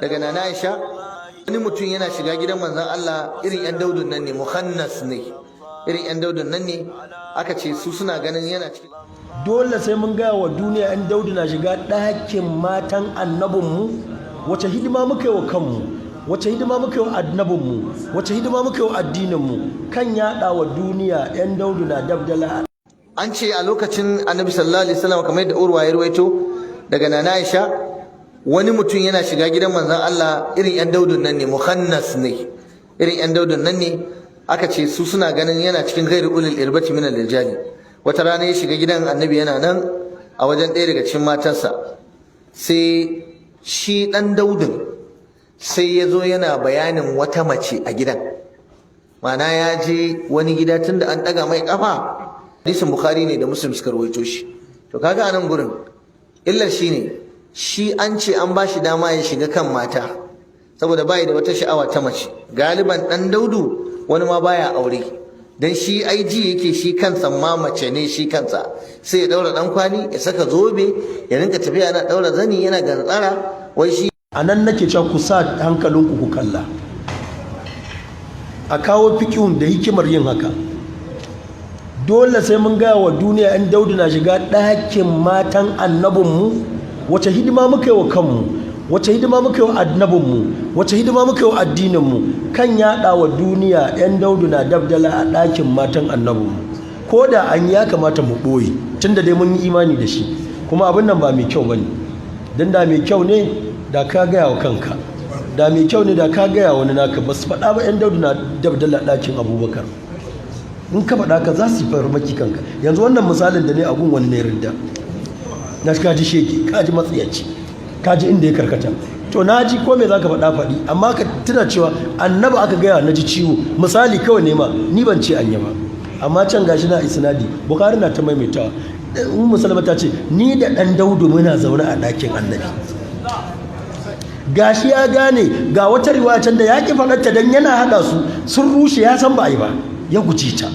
daga nana Aisha wani mutum yana shiga gidan manzon Allah irin yan daudun nan ne, muhannas ne, irin yan daudun nan ne, aka ce su suna ganin yana cikin dole sai mun gaya wa duniya yan daudu na shiga ɗakin matan annabinmu. Wace hidima muka yi wa kanmu, wace hidima muka yi wa annabinmu, wace hidima muka yi wa addininmu kan yaɗa wa duniya yan daudu na dabdala. An ce a lokacin annabi sallallahu alaihi wasallam kamar yadda Urwa ya ruwaito daga nana Aisha wani mutum yana shiga gidan manzon Allah irin yan daudun nan ne, muhannas ne, irin yan daudun nan ne, aka ce su suna ganin yana cikin ghairu ulil irbati min al-rijali. Wata rana ya shiga gidan annabi yana nan a wajen ɗaya daga cikin matansa, sai shi ɗan daudin sai ya zo yana bayanin wata mace a gidan, ma'ana ya je wani gida tunda an ɗaga mai ƙafa. Hadisin Bukhari ne da Muslim suka rawaito shi. To kaga anan gurin illar shine shi an ce an ba shi dama ya shiga kan mata saboda bai da wata sha'awa ta mace. Galiban ɗan daudu wani ma baya aure dan shi ji yake shi kansa ma mace ne shi kansa, sai ya daura dan kwali ya saka zobe ya rinka tafiya yana daura zani yana gantsara wai shi. Anan nake cewa ku sa hankalinku ku kalla, a kawo fikihun da hikimar yin haka. Dole sai mun gaya wa duniya yan daudu na shiga ɗakin matan annabinmu. Wace hidima muka yi wa kanmu, wace hidima muka yi wa annabinmu, wace hidima muka yi wa addininmu kan yaɗa wa duniya yan daudu na dabdala a ɗakin matan annabinmu. Ko da an ya kamata mu ɓoye tunda dai mun yi imani da shi, kuma abin nan ba mai kyau bane. Dan da mai kyau ne da ka gaya wa kanka, da mai kyau ne da ka gaya wani naka. Ba su faɗa ba yan daudu na dabdala ɗakin Abubakar. In ka faɗa ka za su yi farmaki kanka. Yanzu wannan misalin da ne a gun wani ne ridda, na kaji sheki, kaji matsayaci, kaji inda ya karkata. To na ji ko me za ka faɗa faɗi, amma ka tuna cewa annaba aka gaya na ji ciwo. Misali kawai ne ma, ni ban ce anya ba, amma can gashi na isnadi Bukhari na ta maimaitawa. Musulma ta ce ni da ɗan daudu muna zaune a ɗakin annabi. Gashi ya gane ga wata riwaya can da ya ƙi faɗarta don yana haɗa su sun rushe, ya san ba a yi ba, ya guji ta.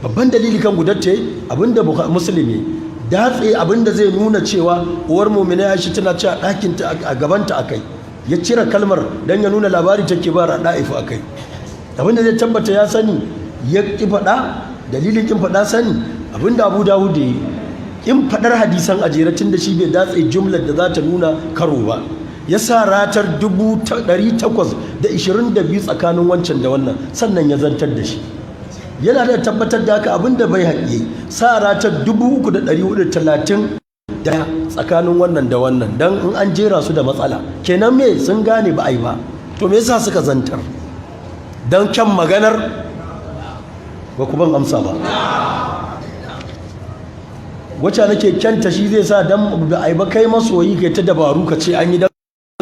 Babban dalili kan gudatta abinda musulmi datse abinda zai nuna cewa uwar mu'mina Aisha tana cewa ɗakin ta a gabanta akai, ya cire kalmar dan ya nuna labari take ba Da'ifu akai. Abinda zai tabbata ya sani ya ki faɗa, dalilin kin faɗa sani abinda Abu Dawud ya kin faɗar hadisan ajeratin da shi bai datse jumlar da za ta nuna karo ba. Ya sa ratar 822 tsakanin wancan da wannan, sannan ya zantar da shi. Yana da tabbatar da haka abinda bai haƙi sa ratar 3430 da tsakanin wannan da wannan, dan in an jera su da matsala kenan me sun gane ba ai ba. To me yasa suka zantar? Dan kyan maganar ba ku ban amsa ba. Wacce nake kyanta shi zai sa dan ba ai ba kai masoyi kai ta dabaru ka ce an yi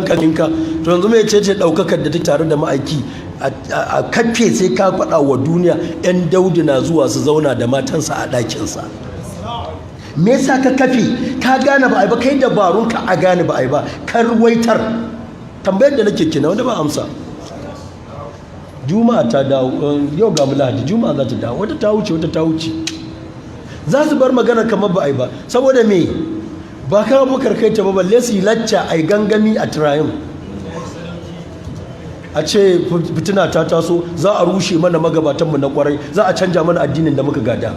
kanka. To yanzu mai ce daukakar da ta tare da ma'aiki a kafe sai ka faɗa wa duniya yan daudu na zuwa su zauna da matansa a ɗakinsa. Me yasa ka kafe? Ka gane ba ai ba, kai dabarun ka a gane ba ai ba, ka ruwaitar. Tambayar da nake kina wanda ba amsa. Juma'a ta dawo, yau ga Lahadi, Juma'a za ta dawo, wata ta wuce wata ta wuce. Za su bar magana kamar ba ai ba, saboda me? Ba ka Abubakar kai ta ba, balle su yi lacca ai gangami a Tirayim. A ce fitina ta taso, za a rushe mana magabatanmu na kwarai, za a canja mana addinin da muka gada.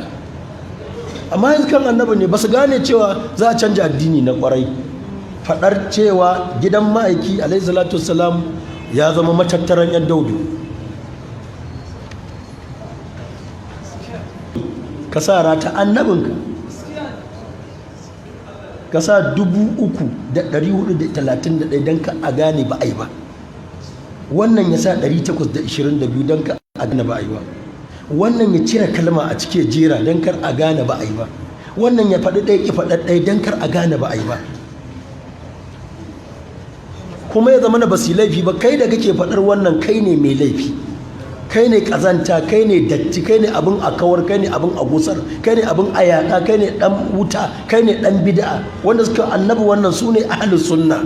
Amma yanzu kan annabi ne ba su gane cewa za a canja addini na kwarai. Faɗar cewa gidan ma'aiki alaihi salatu wassalam ya zama matattaran yan daudu. Ka sa rata annabinka, ka sa 3431 don ka a gane ba a yi ba. Wannan ya sa 822 don ka a gane ba a yi ba. Wannan ya cire kalma a cike jera don kar a gane ba a yi ba. Wannan ya faɗi ɗaya ki faɗa ɗaya don kar a gane ba a yi ba. Kuma ya zama na basu laifi ba, kai da kake faɗar wannan kai ne mai laifi, kai ne ƙazanta, kai ne datti, kai ne abin a kawar, kai ne abin a gusar, kai ne abin a yaƙa, kai ne ɗan wuta, kai ne ɗan bid'a. Wanda suka annabi wannan su ne ahlus sunna.